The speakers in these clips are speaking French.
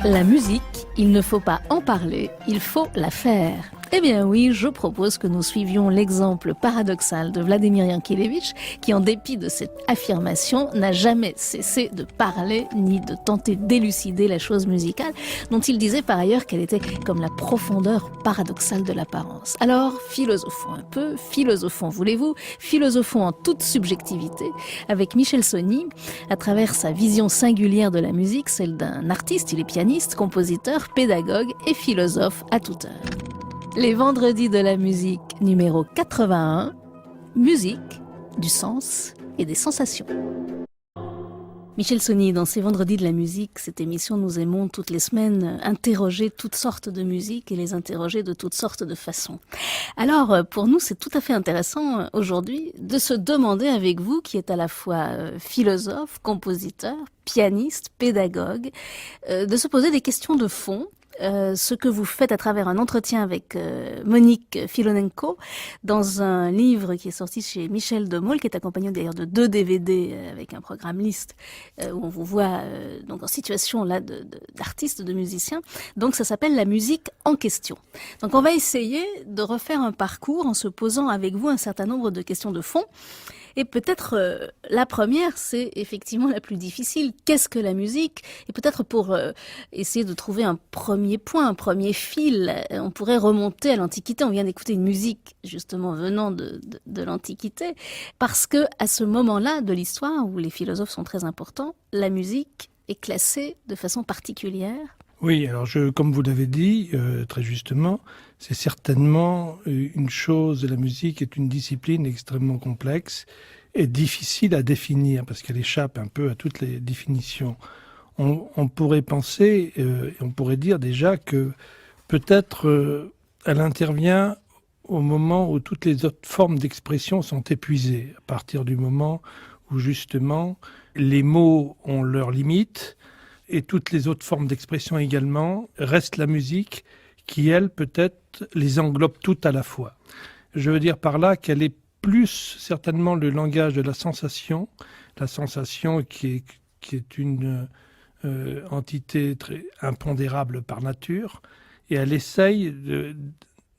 La musique, il ne faut pas en parler, il faut la faire. Eh bien oui, je propose que nous suivions l'exemple paradoxal de Vladimir Yankélévitch, qui en dépit de cette affirmation, n'a jamais cessé de parler ni de tenter d'élucider la chose musicale, dont il disait par ailleurs qu'elle était comme la profondeur paradoxale de l'apparence. Alors, philosophons un peu, philosophons, voulez-vous, philosophons en toute subjectivité, avec Michel Sonny, à travers sa vision singulière de la musique, celle d'un artiste, il est pianiste, compositeur, pédagogue et philosophe à toute heure. Les vendredis de la musique numéro 81, musique, du sens et des sensations. Michel Sonny, dans ces vendredis de la musique, cette émission, nous aimons toutes les semaines interroger toutes sortes de musiques et les interroger de toutes sortes de façons. Alors, pour nous, c'est tout à fait intéressant aujourd'hui de se demander avec vous, qui êtes à la fois philosophe, compositeur, pianiste, pédagogue, de se poser des questions de fond. Ce que vous faites à travers un entretien avec Monique Filonenko dans un livre qui est sorti chez Michel de Mol, qui est accompagné d'ailleurs de 2 DVD avec un programme liste où on vous voit donc en situation là d'artistes, de musiciens. Donc ça s'appelle La musique en question. Donc on va essayer de refaire un parcours en se posant avec vous un certain nombre de questions de fond. Et peut-être la première, c'est effectivement la plus difficile. Qu'est-ce que la musique ? Et peut-être pour essayer de trouver un premier point, un premier fil, on pourrait remonter à l'Antiquité. On vient d'écouter une musique justement venant de l'Antiquité, parce que à ce moment-là de l'histoire, où les philosophes sont très importants, la musique est classée de façon particulière. Oui, alors comme vous l'avez dit très justement, c'est certainement une chose, la musique est une discipline extrêmement complexe et difficile à définir parce qu'elle échappe un peu à toutes les définitions. On pourrait penser, on pourrait dire déjà que peut-être elle intervient au moment où toutes les autres formes d'expression sont épuisées, à partir du moment où justement les mots ont leurs limites, et toutes les autres formes d'expression également, reste la musique qui, elle, peut-être les englobe toutes à la fois. Je veux dire par là qu'elle est plus certainement le langage de la sensation qui est une entité très impondérable par nature, et elle essaye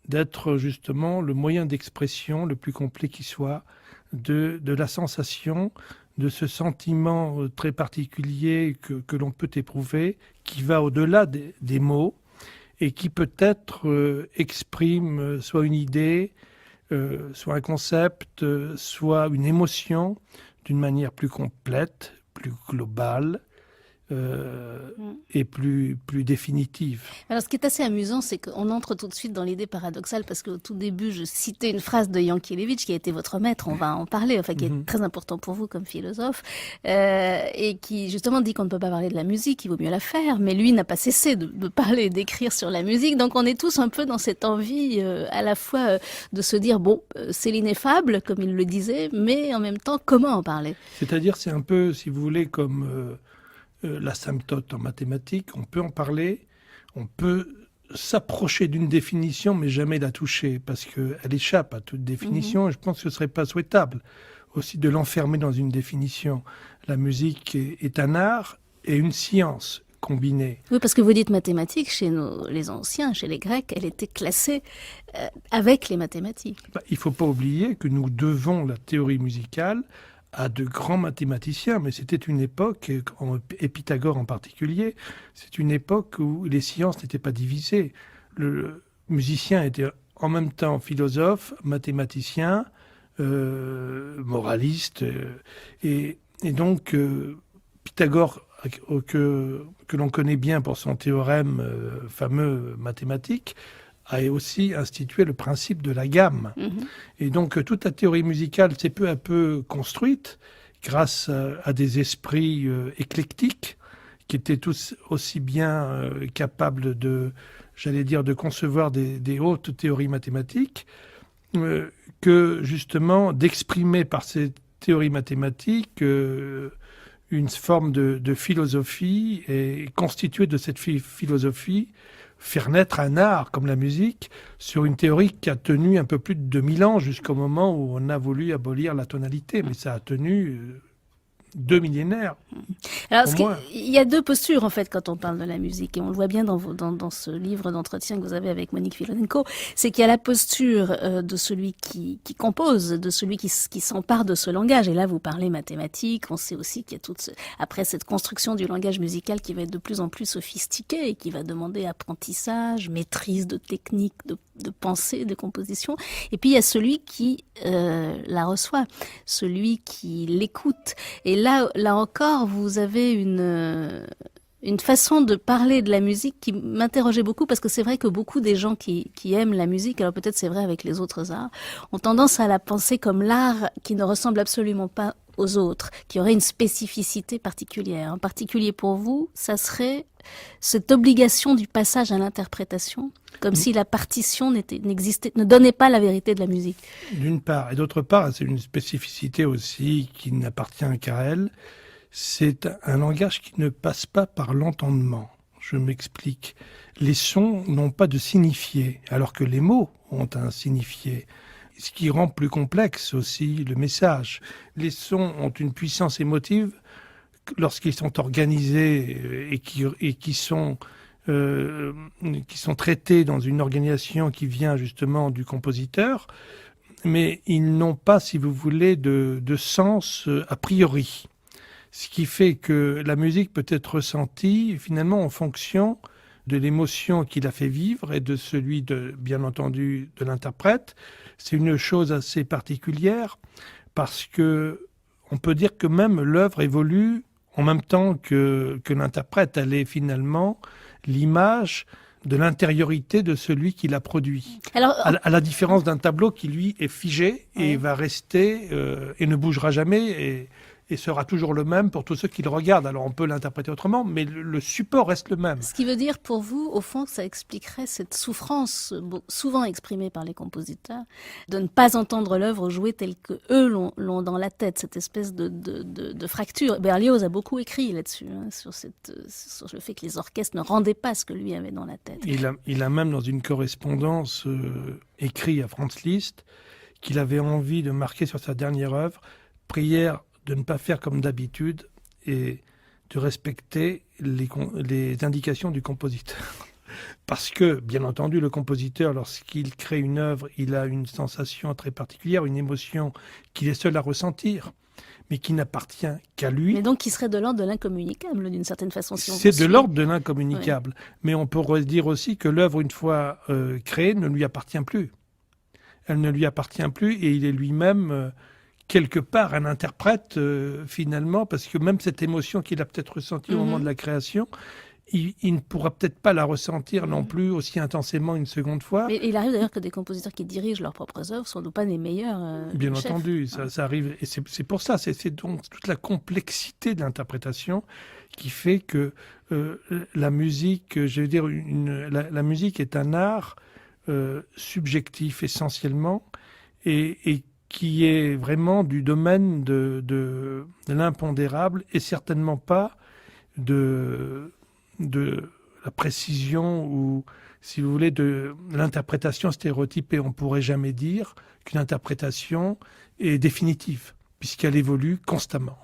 d'être justement le moyen d'expression le plus complet qui soit de la sensation, de ce sentiment très particulier que l'on peut éprouver, qui va au-delà des mots et qui peut-être exprime soit une idée, soit un concept, soit une émotion d'une manière plus complète, plus globale, et plus définitive. Alors ce qui est assez amusant, c'est qu'on entre tout de suite dans l'idée paradoxale, parce qu'au tout début, je citais une phrase de Yankélévitch, qui a été votre maître, on va en parler, enfin qui est très important pour vous comme philosophe, et qui justement dit qu'on ne peut pas parler de la musique, il vaut mieux la faire, mais lui n'a pas cessé de parler et d'écrire sur la musique, donc on est tous un peu dans cette envie à la fois de se dire, bon, c'est l'ineffable, comme il le disait, mais en même temps, comment en parler ? C'est-à-dire, c'est un peu, si vous voulez, comme l'asymptote en mathématiques, on peut en parler, on peut s'approcher d'une définition, mais jamais la toucher, parce qu'elle échappe à toute définition, et je pense que ce ne serait pas souhaitable aussi de l'enfermer dans une définition. La musique est un art et une science combinée. Oui, parce que vous dites mathématiques, chez les anciens, chez les Grecs, elle était classée avec les mathématiques. Il ne faut pas oublier que nous devons la théorie musicale à de grands mathématiciens, mais c'était une époque, et Pythagore en particulier, c'est une époque où les sciences n'étaient pas divisées. Le musicien était en même temps philosophe, mathématicien, moraliste, et donc Pythagore, que l'on connaît bien pour son théorème fameux mathématique, a aussi institué le principe de la gamme. Et donc, toute la théorie musicale s'est peu à peu construite grâce à des esprits éclectiques qui étaient tous aussi bien capables de concevoir des hautes théories mathématiques que, justement, d'exprimer par ces théories mathématiques une forme de philosophie et constituer de cette philosophie faire naître un art comme la musique sur une théorie qui a tenu un peu plus de 2000 ans jusqu'au moment où on a voulu abolir la tonalité. Mais ça a tenu 2 millénaires. Alors, Pour moi. il y a deux postures, en fait, quand on parle de la musique, et on le voit bien dans ce livre d'entretien que vous avez avec Monique Filorenko, c'est qu'il y a la posture de celui qui compose, de celui qui s'empare de ce langage. Et là, vous parlez mathématiques, on sait aussi qu'il y a après cette construction du langage musical qui va être de plus en plus sophistiqué et qui va demander apprentissage, maîtrise de techniques, de pensée, de composition. Et puis, il y a celui qui la reçoit, celui qui l'écoute. Et là encore, vous avez une façon de parler de la musique qui m'interrogeait beaucoup, parce que c'est vrai que beaucoup des gens qui aiment la musique, alors peut-être c'est vrai avec les autres arts, ont tendance à la penser comme l'art qui ne ressemble absolument pas aux autres, qui aurait une spécificité particulière. En particulier pour vous, ça serait cette obligation du passage à l'interprétation, comme si la partition ne donnait pas la vérité de la musique. D'une part. Et d'autre part, c'est une spécificité aussi qui n'appartient qu'à elle. C'est un langage qui ne passe pas par l'entendement. Je m'explique. Les sons n'ont pas de signifié, alors que les mots ont un signifié. Ce qui rend plus complexe aussi le message. Les sons ont une puissance émotive lorsqu'ils sont organisés et qui sont traités dans une organisation qui vient justement du compositeur, mais ils n'ont pas, si vous voulez, de sens a priori. Ce qui fait que la musique peut être ressentie finalement en fonction de l'émotion qu'il a fait vivre et de celui, bien entendu, de l'interprète. C'est une chose assez particulière parce que on peut dire que même l'œuvre évolue en même temps que l'interprète. Elle est finalement l'image de l'intériorité de celui qui l'a produit. Alors, à la différence d'un tableau qui, lui, est figé et va rester et ne bougera jamais et sera toujours le même pour tous ceux qui le regardent. Alors on peut l'interpréter autrement, mais le support reste le même. Ce qui veut dire pour vous, au fond, que ça expliquerait cette souffrance souvent exprimée par les compositeurs de ne pas entendre l'œuvre jouée telle que eux l'ont dans la tête, cette espèce de fracture. Berlioz a beaucoup écrit là-dessus, sur le fait que les orchestres ne rendaient pas ce que lui avait dans la tête. Il a même dans une correspondance écrit à Franz Liszt qu'il avait envie de marquer sur sa dernière œuvre, prière de ne pas faire comme d'habitude et de respecter les indications du compositeur. Parce que, bien entendu, le compositeur, lorsqu'il crée une œuvre, il a une sensation très particulière, une émotion qu'il est seul à ressentir, mais qui n'appartient qu'à lui. Mais donc qui serait de l'ordre de l'incommunicable, d'une certaine façon. Si c'est de l'ordre de l'incommunicable. Oui. Mais on pourrait dire aussi que l'œuvre, une fois créée, ne lui appartient plus. Elle ne lui appartient plus et il est lui-même... quelque part un interprète finalement, parce que même cette émotion qu'il a peut-être ressentie au moment de la création, il ne pourra peut-être pas la ressentir non plus aussi intensément une seconde fois. Mais il arrive d'ailleurs que des compositeurs qui dirigent leurs propres œuvres sont pas les meilleurs Bien chefs. entendu, ça arrive. Et c'est pour ça, c'est donc toute la complexité de l'interprétation qui fait que la musique, je veux dire, la musique est un art subjectif essentiellement et qui est vraiment du domaine de l'impondérable et certainement pas de la précision ou, si vous voulez, de l'interprétation stéréotypée. On ne pourrait jamais dire qu'une interprétation est définitive, puisqu'elle évolue constamment.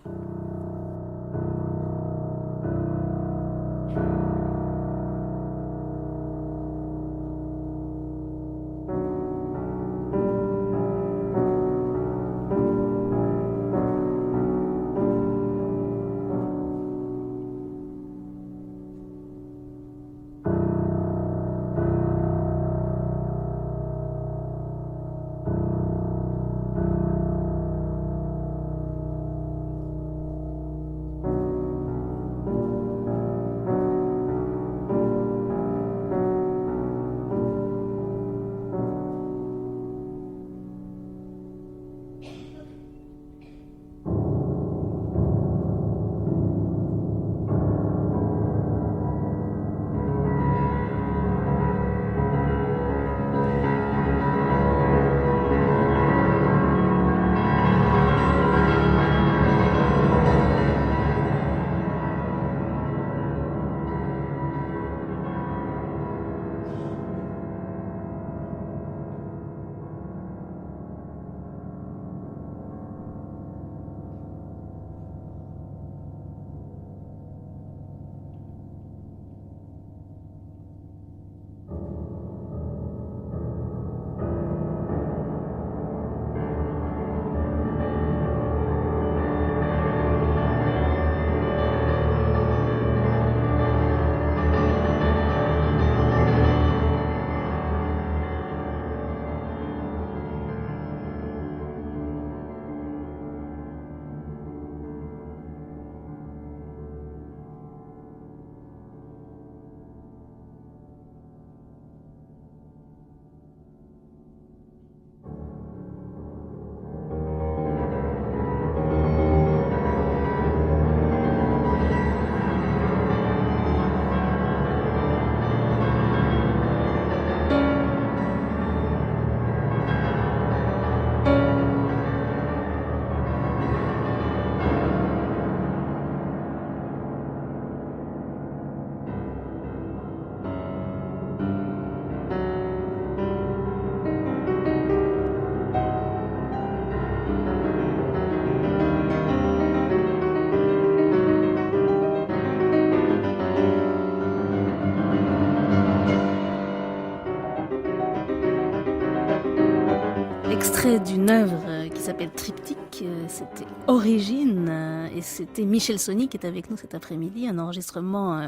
extrait d'une œuvre qui s'appelle Triptyque, c'était Origine, et c'était Michel Sonny qui est avec nous cet après-midi, un enregistrement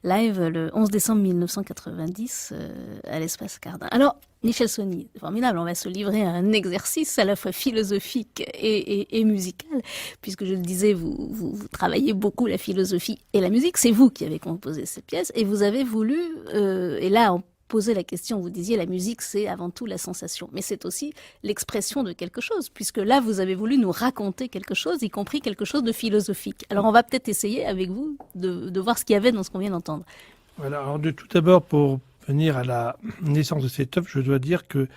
live le 11 décembre 1990 à l'Espace Cardin. Alors, Michel Sonny, c'est formidable, on va se livrer à un exercice à la fois philosophique et musical, puisque je le disais, vous travaillez beaucoup la philosophie et la musique, c'est vous qui avez composé cette pièce, et vous avez voulu, et là on posait la question, vous disiez la musique c'est avant tout la sensation, mais c'est aussi l'expression de quelque chose, puisque là vous avez voulu nous raconter quelque chose, y compris quelque chose de philosophique. Alors on va peut-être essayer avec vous de voir ce qu'il y avait dans ce qu'on vient d'entendre. Voilà, alors tout d'abord pour venir à la naissance de cette œuvre, je dois dire que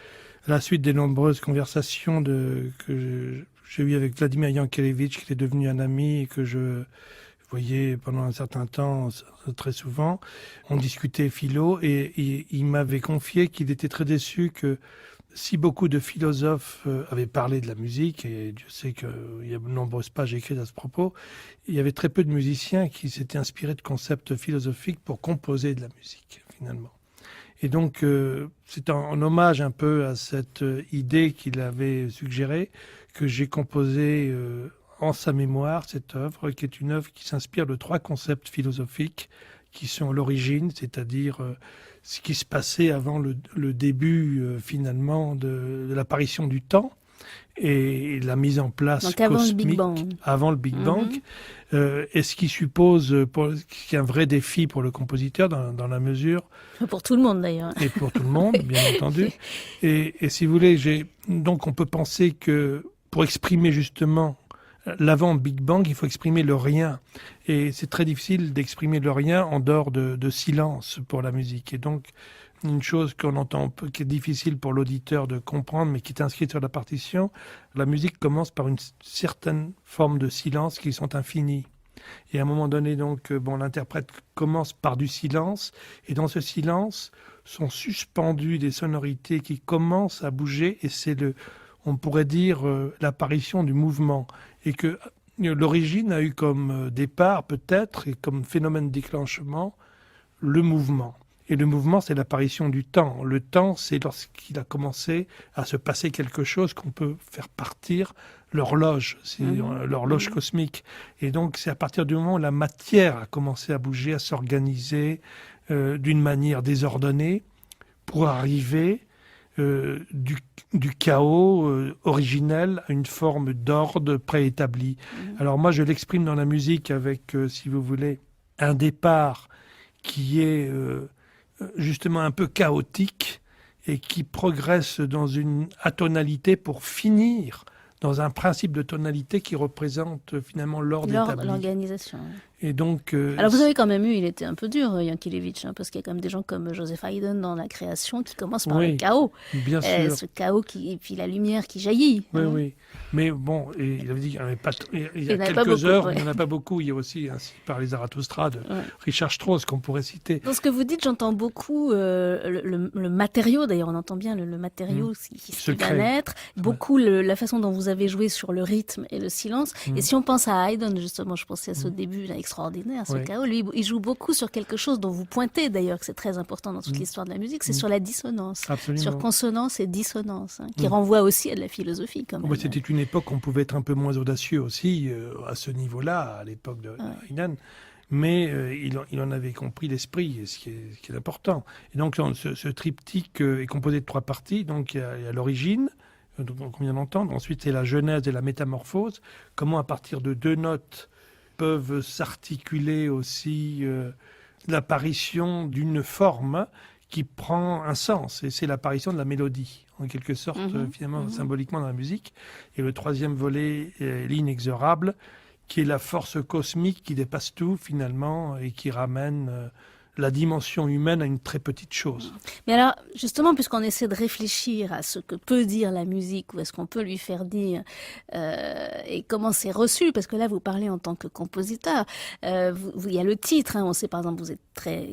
à la suite des nombreuses conversations que j'ai eues avec Vladimir Yankelevitch, qui est devenu un ami et que je voyais pendant un certain temps très souvent, on discutait philo et il m'avait confié qu'il était très déçu que si beaucoup de philosophes avaient parlé de la musique, et Dieu sait qu'il y a de nombreuses pages écrites à ce propos, il y avait très peu de musiciens qui s'étaient inspirés de concepts philosophiques pour composer de la musique, finalement. Et donc, c'est en hommage un peu à cette idée qu'il avait suggérée que j'ai composé en sa mémoire cette œuvre, qui est une œuvre qui s'inspire de 3 concepts philosophiques qui sont l'origine, c'est-à-dire ce qui se passait avant le début finalement de l'apparition du temps et la mise en place donc avant cosmique le Big Bang. Avant le Big Bang, et ce qui suppose qu'il y a un vrai défi pour le compositeur dans la mesure... Pour tout le monde d'ailleurs. Et pour tout le monde, bien entendu. Et si vous voulez, donc on peut penser que pour exprimer justement l'avant Big Bang, il faut exprimer le rien. Et c'est très difficile d'exprimer le rien en dehors de silence pour la musique. Et donc, une chose qu'on entend, qui est difficile pour l'auditeur de comprendre, mais qui est inscrite sur la partition, la musique commence par une certaine forme de silence qui sont infinis. Et à un moment donné, donc, l'interprète commence par du silence, et dans ce silence sont suspendues des sonorités qui commencent à bouger, et c'est on pourrait dire, l'apparition du mouvement. Et que l'origine a eu comme départ, peut-être, et comme phénomène déclenchement, le mouvement. Et le mouvement, c'est l'apparition du temps. Le temps, c'est lorsqu'il a commencé à se passer quelque chose qu'on peut faire partir l'horloge, c'est l'horloge cosmique. Et donc, c'est à partir du moment où la matière a commencé à bouger, à s'organiser d'une manière désordonnée pour arriver du chaos originel à une forme d'ordre préétabli. Alors moi, je l'exprime dans la musique avec, si vous voulez, un départ qui est justement un peu chaotique et qui progresse dans une atonalité pour finir dans un principe de tonalité qui représente finalement l'ordre établi. L'organisation. Et donc, alors vous avez quand même il était un peu dur, Yankelevitch, parce qu'il y a quand même des gens comme Joseph Haydn dans la création qui commencent par le chaos. Bien sûr. Ce chaos et puis la lumière qui jaillit. Oui, oui. Mais bon, et il avait dit qu'il n'y en avait pas. Il y a quelques beaucoup, heures, il n'y en a pas beaucoup. Il y a aussi, ainsi par les Zarathustra de Richard Strauss qu'on pourrait citer. Dans ce que vous dites, j'entends beaucoup le matériau. D'ailleurs, on entend bien le matériau qui va naître. Beaucoup la façon dont vous avez joué sur le rythme et le silence. Et si on pense à Haydn, justement, je pensais à ce début là, extraordinaire, ce chaos. Lui, il joue beaucoup sur quelque chose dont vous pointez d'ailleurs que c'est très important dans toute l'histoire de la musique, c'est sur la dissonance. Absolument. Sur consonance et dissonance, qui renvoie aussi à de la philosophie quand même. C'était une époque où on pouvait être un peu moins audacieux aussi à ce niveau-là, à l'époque de Haydn. Mais il en avait compris l'esprit, ce qui est important. Et donc ce triptyque est composé de 3 parties. Donc il y a l'origine, qu'on vient d'entendre. Ensuite, c'est la genèse et la métamorphose. Comment, à partir de 2 notes, peuvent s'articuler aussi l'apparition d'une forme qui prend un sens. Et c'est l'apparition de la mélodie, en quelque sorte, finalement, symboliquement dans la musique. Et le 3e volet, l'inexorable, qui est la force cosmique qui dépasse tout, finalement, et qui ramène la dimension humaine à une très petite chose. Mais alors, justement, puisqu'on essaie de réfléchir à ce que peut dire la musique, ou à ce qu'on peut lui faire dire, et comment c'est reçu, parce que là, vous parlez en tant que compositeur, il y a le titre, on sait par exemple, vous êtes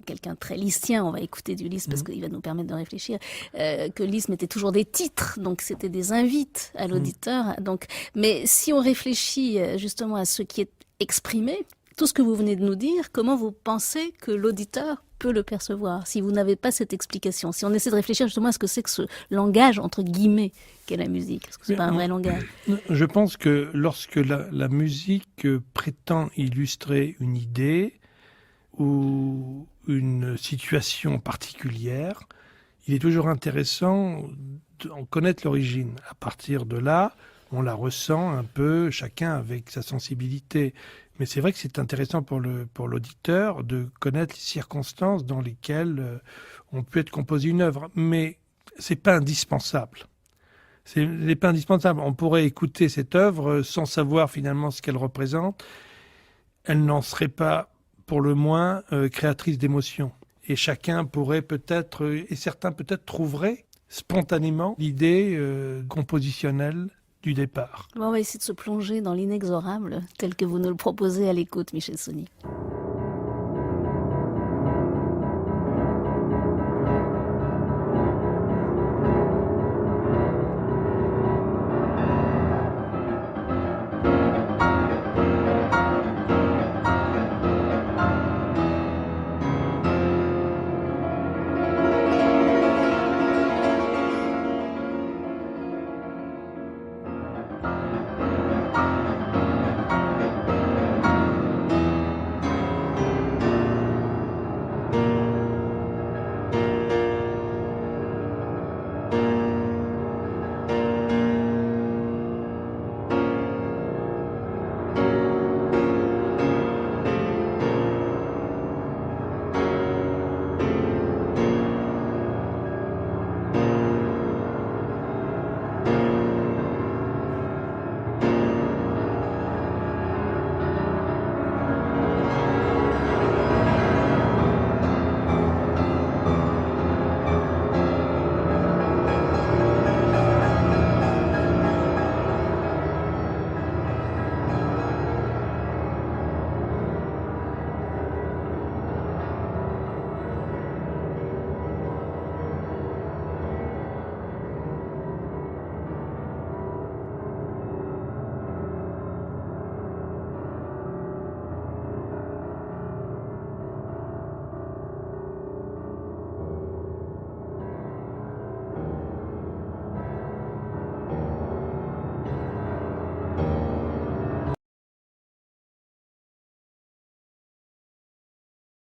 quelqu'un de très lystien, on va écouter du Liszt parce qu'il va nous permettre de réfléchir, que Liszt mettait toujours des titres, donc c'était des invites à l'auditeur. Donc, mais si on réfléchit justement à ce qui est exprimé, Tout ce que vous venez de nous dire, comment vous pensez que l'auditeur peut le percevoir si vous n'avez pas cette explication? Si on essaie de réfléchir justement à ce que c'est que ce langage entre guillemets qu'est la musique, parce que c'est pas un vrai langage. Je pense que lorsque la musique prétend illustrer une idée ou une situation particulière, il est toujours intéressant d'en connaître l'origine. À partir de là, on la ressent un peu, chacun avec sa sensibilité. Mais c'est vrai que c'est intéressant pour l'auditeur de connaître les circonstances dans lesquelles on peut être composé une œuvre. Mais c'est pas indispensable. C'est pas indispensable. On pourrait écouter cette œuvre sans savoir finalement ce qu'elle représente. Elle n'en serait pas, pour le moins, créatrice d'émotions. Et chacun pourrait peut-être, et certains peut-être trouveraient spontanément l'idée compositionnelle du départ. Bon, on va essayer de se plonger dans l'inexorable, tel que vous nous le proposez à l'écoute, Michel Saugny.